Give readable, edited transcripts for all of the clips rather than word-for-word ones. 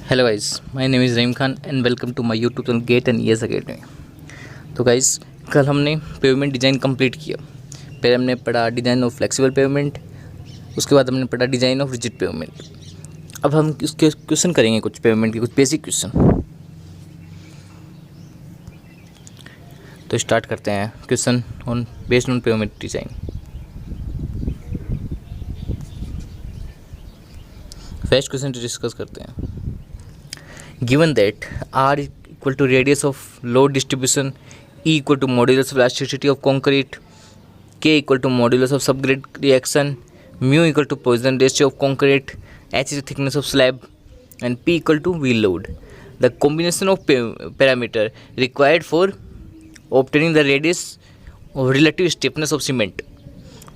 Hello guys, my name is Rahim Khan and welcome to my YouTube channel gate and ES academy. तो guys, कल हमने payment design complete किया। पहले हमने पढ़ा डिज़ाइन ऑफ फ्लेक्सिबल पेमेंट, उसके बाद हमने पढ़ा डिज़ाइन ऑफ रिजिड पेमेंट। अब हम उसके क्वेश्चन करेंगे, कुछ पेमेंट के कुछ बेसिक क्वेश्चन। तो स्टार्ट करते हैं question on based on payment design. First question discuss करते हैं। Given that R equal to radius of load distribution, E equal to modulus of elasticity of concrete, K equal to modulus of subgrade reaction, mu equal to Poisson ratio of concrete, H is the thickness of slab, and P equal to wheel load. The combination of parameter required for obtaining the radius of relative stiffness of cement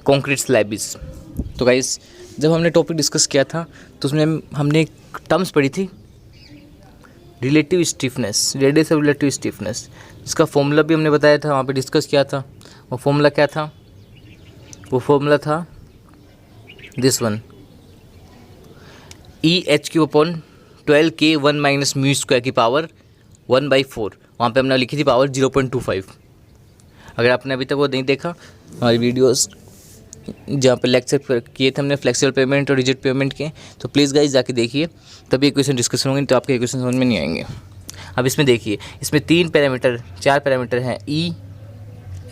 concrete slab is. तो guys, जब हमने topic discuss किया था तो उसमें हमने एक terms पढ़ी थी, relative stiffness, radius of relative stiffness. इसका फॉर्मूला भी हमने बताया था, वहाँ पे डिस्कस किया था। वो फॉर्मूला क्या था? वो फॉर्मूला था this one, E H Q upon 12K 1 minus mu square की पावर 1/4। वहाँ पे हमने लिखी थी पावर 0.25। अगर आपने अभी तक वो नहीं देखा, हमारी वीडियोस जहाँ पे लेक्चर किए थे हमने फ्लेक्सिबल पेमेंट और रिजिड पेमेंट के, तो प्लीज़ गाइज जाके देखिए, तभी इक्वेशन डिस्कस होंगे, तो आपके इक्वेशन समझ में नहीं आएंगे। अब इसमें देखिए, इसमें चार पैरामीटर हैं, ई,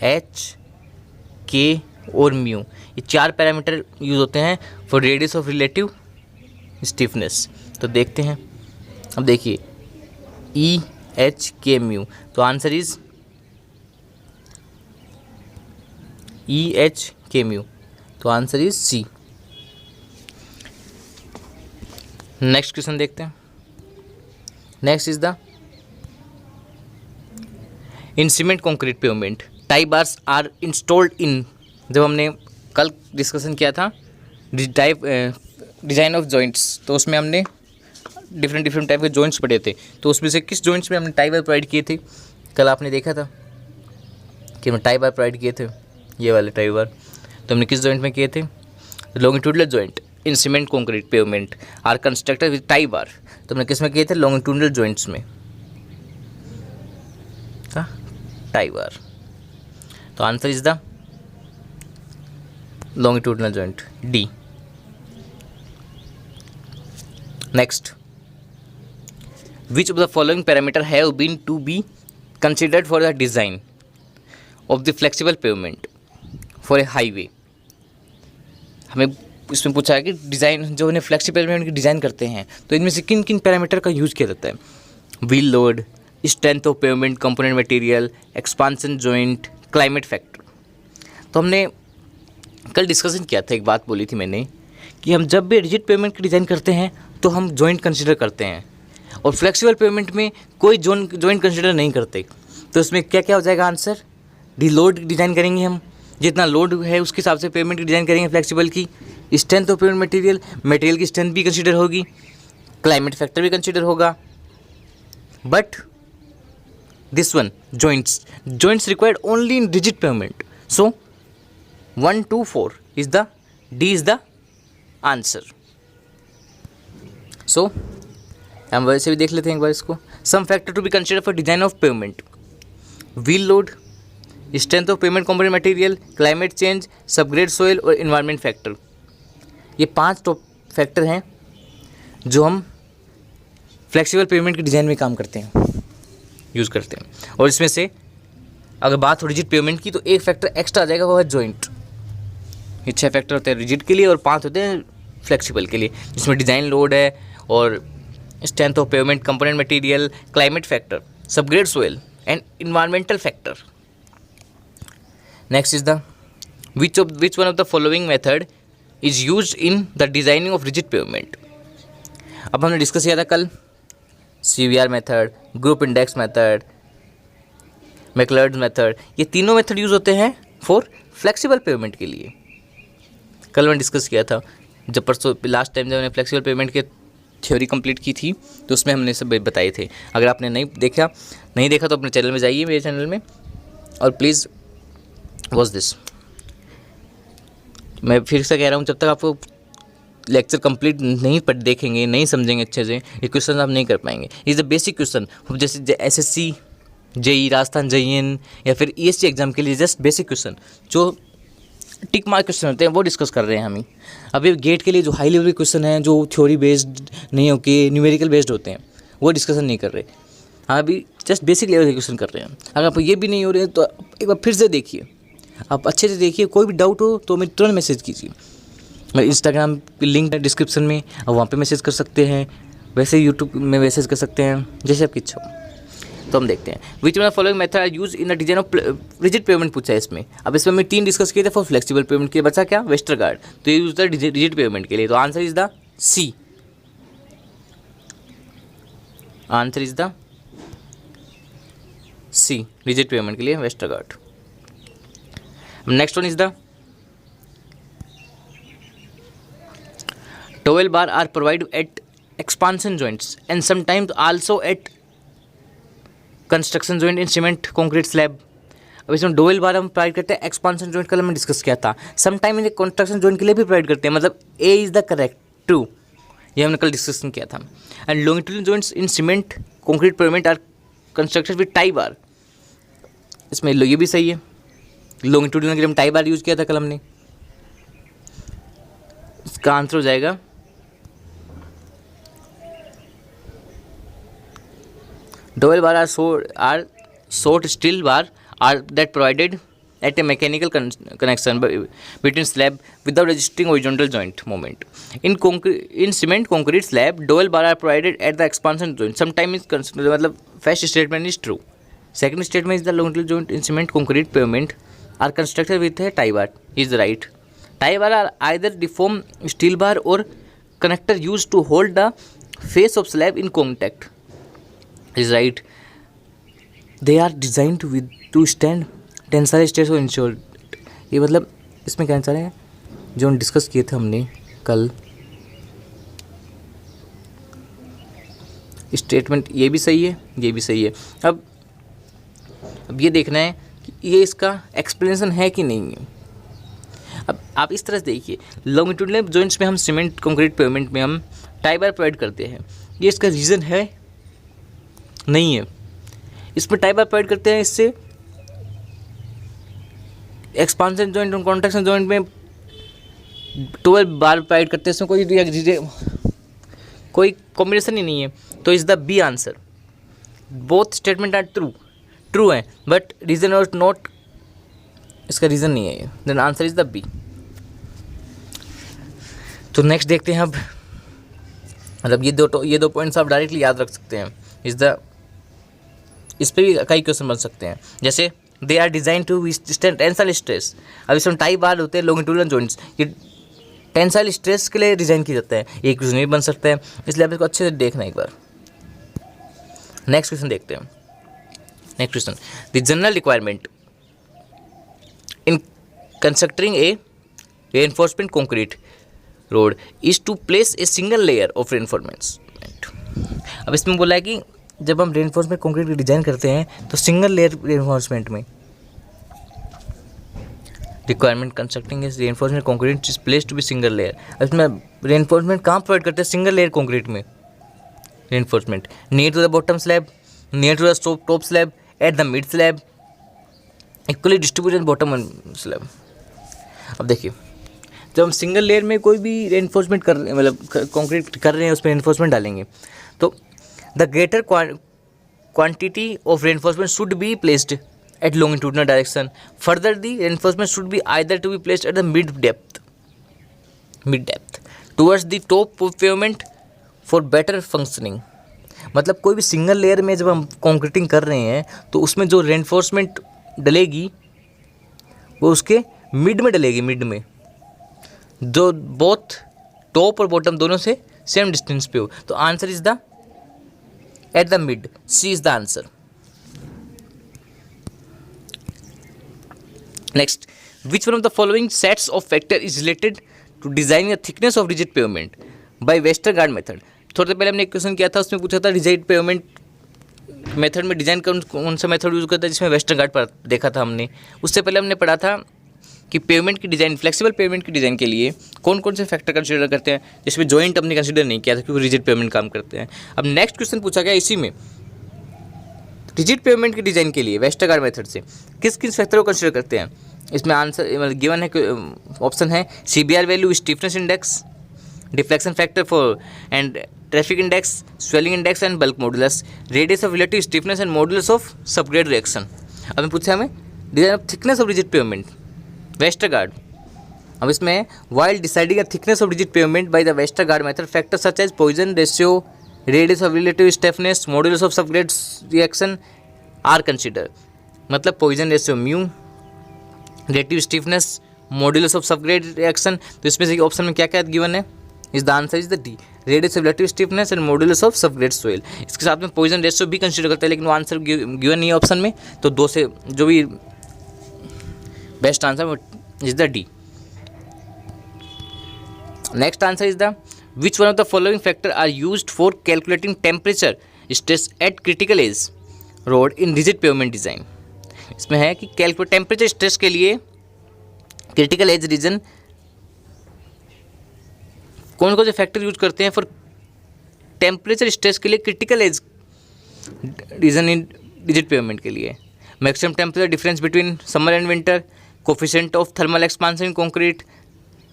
एच, के और म्यू। ये चार पैरामीटर यूज़ होते हैं for radius of relative stiffness. तो देखते हैं। अब देखिए, ई, एच, के, म्यू, तो answer is E, H, K, mu, तो answer is C. Next question देखते हैं। Next is the in cement concrete pavement tie bars are installed in. जब हमने कल डिस्कशन किया था डिज़ाइन ऑफ जॉइंट्स, तो उसमें हमने डिफरेंट टाइप के जॉइंट्स पढ़े थे। तो उसमें से किस जॉइंट्स में हमने टाई बार प्रोवाइड किए थे? कल आपने देखा था कि हमने टाई बार प्रोवाइड किए थे, ये वाले टाई बार। तो हमने किस जॉइंट में किए थे? Longitudinal joint in cement concrete pavement are constructed with tie bar. तो हमने किस में किए थे? लॉन्गिट्यूडनल जॉइंट्स में, टाई बार। तो answer is the longitudinal joint, D. Next, which of the following parameter have been to be considered for the design of the flexible pavement for a highway. हमें इसमें पूछा है कि design जो उन्हें flexible pavement की design करते हैं, तो इनमें से किन किन पैरामीटर का यूज़ किया जाता है? Wheel load, strength of pavement component material, expansion joint, climate factor. तो हमने कल डिस्कशन किया था, एक बात बोली थी मैंने कि हम जब भी रिजिड पेवमेंट की डिज़ाइन करते हैं तो हम जॉइंट कंसिडर करते हैं, और फ्लेक्सिबल पेवमेंट में कोई जॉइंट कंसिडर नहीं करते। तो इसमें क्या क्या हो जाएगा आंसर? लोड डिज़ाइन करेंगे हम, जितना लोड है उसके हिसाब से पेमेंट की डिज़ाइन करेंगे फ्लेक्सिबल की। स्ट्रेंथ ऑफ पेमेंट मटेरियल की स्ट्रेंथ भी कंसीडर होगी, क्लाइमेट फैक्टर भी कंसीडर होगा। But this one joints required only in rigid pavement. So 1, 2, 4 is the D is the answer. So हम वैसे भी देख लेते हैं एक बार इसको। Some factor to be consider for design of pavement: wheel load, strength of pavement component material, climate change, subgrade soil और इन्वायरमेंट फैक्टर। ये 5 टॉप फैक्टर हैं जो हम फ्लेक्सिबल पेमेंट के डिज़ाइन में काम करते हैं, यूज़ करते हैं। और इसमें से अगर बात हो रिजिड पेमेंट की, तो एक फैक्टर एक्स्ट्रा आ जाएगा, वो है जॉइंट। ये 6 फैक्टर होते हैं रिजिड के लिए और 5 होते हैं फ्लेक्सिबल के लिए, जिसमें डिज़ाइन लोड है और strength of pavement component material, climate factor, subgrade soil and environmental factor. Next is the which one of the following method is used in the designing of rigid pavement? अब हमने discuss किया था कल CVR method, group index method, McLeod method. ये तीनों method use होते हैं for flexible pavement के लिए। कल मैंने डिस्कस किया था, जब परसों लास्ट टाइम जब मैंने फ्लेक्सिबल पेवमेंट के थ्योरी कंप्लीट की थी, तो उसमें हमने सब बताए थे। अगर आपने नहीं देखा तो अपने चैनल में जाइए, मेरे चैनल में, और प्लीज़ वॉच दिस। मैं फिर से कह रहा हूँ, जब तक आपको लेक्चर कंप्लीट नहीं पढ़ देखेंगे, नहीं समझेंगे अच्छे से, ये क्वेश्चन आप नहीं कर पाएंगे। इज़ द बेसिक क्वेश्चन, जैसे एसएससी, जेई, राजस्थान जेईएन या फिर ईएससी एग्जाम के लिए जस्ट बेसिक क्वेश्चन जो टिक मार्क क्वेश्चन होते हैं वो डिस्कस कर रहे हैं हम ही। अभी गेट के लिए जो हाई लेवल के क्वेश्चन हैं जो थ्योरी बेस्ड नहीं होके न्यूमेरिकल बेस्ड होते हैं वो डिस्कशन नहीं कर रहे। हाँ, अभी जस्ट बेसिक लेवल के क्वेश्चन कर रहे हैं। अगर आप ये भी नहीं हो रहे हैं तो एक बार फिर से देखिए, आप अच्छे से देखिए। कोई भी डाउट हो तो मैं तुरंत मैसेज कीजिए। मैं इंस्टाग्राम की लिंक है डिस्क्रिप्शन में, आप वहाँ पे मैसेज कर सकते हैं, वैसे यूट्यूब में मैसेज कर सकते हैं, जैसे आपकी इच्छा हो। तो हम देखते हैं which one following method are use in the design of rigid pavement पूछा है इसमें। अब इसमें मैं 3 डिस्कस किए थे फॉर फ्लेक्सिबल पेमेंट के, बचा क्या? वेस्टरगार्ड। तो ये यूज द रिजिड पेमेंट के लिए, तो answer is the C. Answer is the C, rigid pavement के लिए Westergaard. Next one is the 12 bar are provided at expansion joints and sometimes also at construction joint in cement concrete slab. अब इसमें 12 बार हम provide करते हैं expansion joint, कल हमने discuss किया था। समटाइम इन कंस्ट्रक्शन जॉइंट के लिए भी प्रोवाइड करते हैं, मतलब A is the correct, true, ये हमने कल डिस्कशन किया था। And longitudinal joints in cement concrete pavement are constructed with tie bar, इसमें ये भी सही है। लॉन्गिट्यूडनल के लिए हम टाई बार यूज़ किया था कल हमने। इसका आंसर हो जाएगा double bar are short steel bar are that provided at a mechanical connection between slab without registering horizontal joint moment. In cement concrete slab, double bar are provided at the expansion joint. Sometimes मतलब first statement is true. Second statement is the longitudinal joint in cement concrete pavement are constructed with a tie bar is right. Tie bar are either deformed steel bar or connector used to hold the face of slab in contact. Is right. They are designed to stand tensile stress और ensure। ये मतलब इसमें क्या answer है जो हम discuss किए थे हमने कल। स्टेटमेंट ये भी सही है, ये भी सही है। अब ये देखना है कि ये इसका एक्सप्लेनेशन है कि नहीं है। अब आप इस तरह से देखिए, लॉन्गिट्यूडनल जॉइंट्स में हम सीमेंट कंक्रीट पेमेंट में हम टाई बार प्रोवाइड करते हैं, ये इसका रीज़न है नहीं है। इसमें टाई बार प्रोवाइड करते हैं, इससे एक्सपांशन जॉइंट और कॉन्ट्रैक्शन जॉइंट में 12 बार प्रोवाइड करते हैं, इसमें कोई कॉम्बिनेशन ही नहीं है। तो is the B answer. Both statement are true है, बट रीजन और नॉट, इसका रीज़न नहीं है, then answer is the B. तो नेक्स्ट देखते हैं अब, मतलब ये दो पॉइंट्स आप डायरेक्टली याद रख सकते हैं। इस पर भी कई क्वेश्चन बन सकते हैं, जैसे they are design to withstand tensile stress. अब इसमें टाई बार होते हैं लॉन्गिट्यूडनल जॉइंट्स, ये टेंसाइल स्ट्रेस के लिए डिज़ाइन किया जाता है, ये क्वेश्चन भी बन सकता है, इसलिए आप इसको अच्छे से देखना एक बार। नेक्स्ट क्वेश्चन देखते हैं। Next question, the general requirement in constructing a reinforcement concrete road is to place a single layer of reinforcement. अब इसमें बोला है कि जब हम रेनफोर्समेंट कंक्रीट की डिज़ाइन करते हैं तो सिंगल लेयर रेनफोर्समेंट में requirement constructing is reinforcement concrete is place to be single layer. इसमें रेनफोर्समेंट कहाँ प्रोवाइड करते हैं? सिंगल लेयर कंक्रीट में reinforcement near to the bottom slab, near to the top slab, at the mid slab, equally distributed bottom slab. अब देखिए, जब हम single layer में कोई भी रेनफोर्समेंट कर रहे हैं, मतलब कंक्रीट कर रहे हैं, उस पर रेनफोर्समेंट डालेंगे, तो the greater quantity of reinforcement should be placed at longitudinal direction. Further, the reinforcement should be either to be placed at the mid depth towards the top of pavement for better functioning. मतलब कोई भी single layer में जब हम concreting कर रहे हैं तो उसमें जो रेनफोर्समेंट डलेगी वो उसके मिड में डलेगी, मिड में, जो बोथ टॉप और बॉटम दोनों से सेम डिस्टेंस पे हो। तो answer is the at the mid, C is the answer. Next, which one of the following sets of factor is related to designing the thickness of rigid pavement by Westergaard method? थोड़ी देर पहले हमने एक question किया था, उसमें पूछा था rigid payment method में डिज़ाइन कौन सा मेथड यूज़ करता है, जिसमें वेस्टरगार्ड पर देखा था हमने। उससे पहले हमने पढ़ा था कि पेमेंट की डिज़ाइन, फ्लेक्सिबल पेमेंट की डिज़ाइन के लिए कौन कौन से फैक्टर कंसिडर करते हैं, जिसमें जॉइंट हमने कंसिडर नहीं किया था क्योंकि रिजिड पेमेंट काम करते हैं। अब नेक्स्ट क्वेश्चन पूछा गया इसी में, रिजिड पेमेंट की डिज़ाइन के लिए वेस्टरगार्ड मेथड से किस किस फैक्टर को कंसिडर करते हैं। इसमें आंसर मतलब गिवन है, ऑप्शन है CBR value, stiffness index, deflection factor for and traffic index, swelling index and bulk modulus, radius of relative stiffness and modulus of subgrade reaction. अब मैं पूछा हमें design of thickness of rigid pavement Westergaard. अब इसमें while deciding the thickness of rigid pavement by the Westergaard method factor such as Poisson ratio, radius of relative stiffness, modulus of subgrade reaction are consider. मतलब Poisson ratio mu, relative stiffness, modulus of subgrade reaction. तो इसमें से option में क्या क्या given है, is the answer is the D, radius of relative stiffness and modulus of subgrade soil. इसके साथ में पॉइजन रेशियो भी कंसीडर करते हैं, लेकिन वो आंसर गिवन नहीं है ऑप्शन में, तो दो से जो भी best answer is the D. Next answer is the which one of the following factor are used for calculating temperature stress at critical edge road in rigid pavement design. इसमें है कि कैलकुलेट टेम्परेचर स्ट्रेस के लिए critical as reason कौन कौन से factor use करते हैं फॉर टेम्परेचर स्ट्रेस के लिए क्रिटिकल एज रीजन इन रिजिड पेमेंट के लिए। Maximum temperature difference between summer and winter, coefficient of thermal expansion in concrete,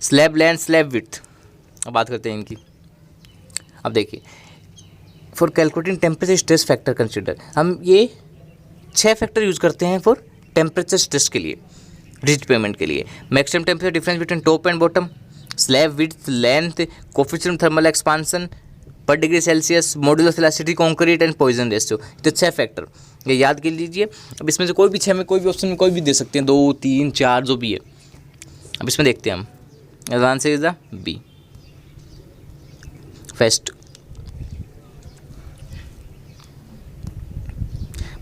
slab length, slab width. अब बात करते हैं इनकी। अब देखिए for calculating temperature stress factor consider, हम ये 6 फैक्टर यूज करते हैं फॉर टेम्परेचर स्ट्रेस के लिए रिजिड पेमेंट के लिए। Maximum temperature difference between top and bottom, slab width, length, coefficient thermal expansion per degree Celsius, modulus elasticity concrete and Poisson ratio. तो 6 factor ये याद कर लीजिए। अब इसमें से कोई भी 6 में कोई भी ऑप्शन में कोई भी दे सकते हैं, 2, 3, 4 जो भी है। अब इसमें देखते हैं हम, answer is the B first.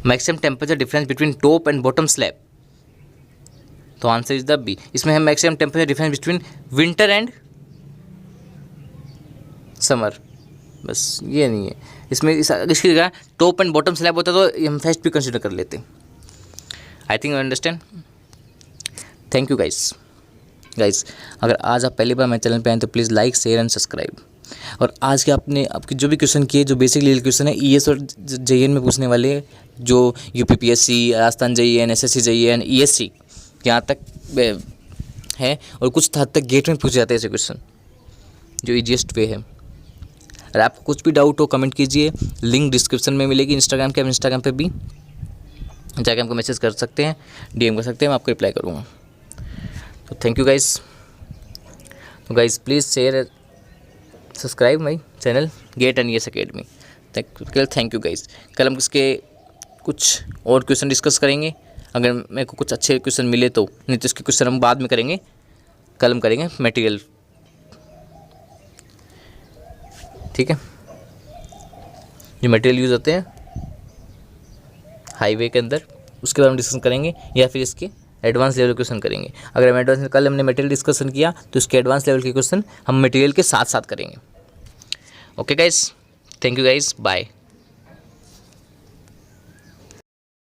Maximum temperature difference between top and bottom slab, तो आंसर इज द बी। इसमें है maximum temperature difference between winter and summer, बस ये नहीं है। इसमें इसकी जगह टॉप एंड बॉटम स्लैब होता तो हम फर्स्ट भी कंसिडर कर लेते। I think you understand. Thank you guys. अगर आज आप पहली बार मेरे चैनल पे आए तो please like, share and subscribe. और आज के आपके जो भी क्वेश्चन किए, जो बेसिक लेवल क्वेश्चन है ES और JN में पूछने वाले, जो UPPSC, Rajasthan JEN, SSC JEN, ESC यहाँ तक है, और कुछ हद तक गेट में पूछे जाते हैं ऐसे क्वेश्चन, जो ईजीएस्ट वे है। अगर आपको कुछ भी डाउट हो कमेंट कीजिए, लिंक डिस्क्रिप्शन में मिलेगी इंस्टाग्राम के। आप इंस्टाग्राम पे भी जाके हमको मैसेज कर सकते हैं, DM कर सकते हैं, मैं आपको रिप्लाई करूँगा। तो थैंक यू गाइस। तो guys please share, subscribe my channel gate and ES academy. Thank you guys. कल हम इसके कुछ और क्वेश्चन डिस्कस करेंगे। अगर मेरे को कुछ अच्छे क्वेश्चन मिले तो, नहीं तो इसके क्वेश्चन हम बाद में करेंगे। कल हम करेंगे मटेरियल, ठीक है, जो मटेरियल यूज़ होते हैं हाईवे के अंदर, उसके बारे में डिस्कशन करेंगे, या फिर इसके एडवांस लेवल क्वेश्चन करेंगे। अगर हम एडवांस, कल हमने मटेरियल डिस्कशन किया तो इसके एडवांस लेवल के क्वेश्चन हम मटेरियल के साथ साथ करेंगे। Okay guys, thank you guys, bye.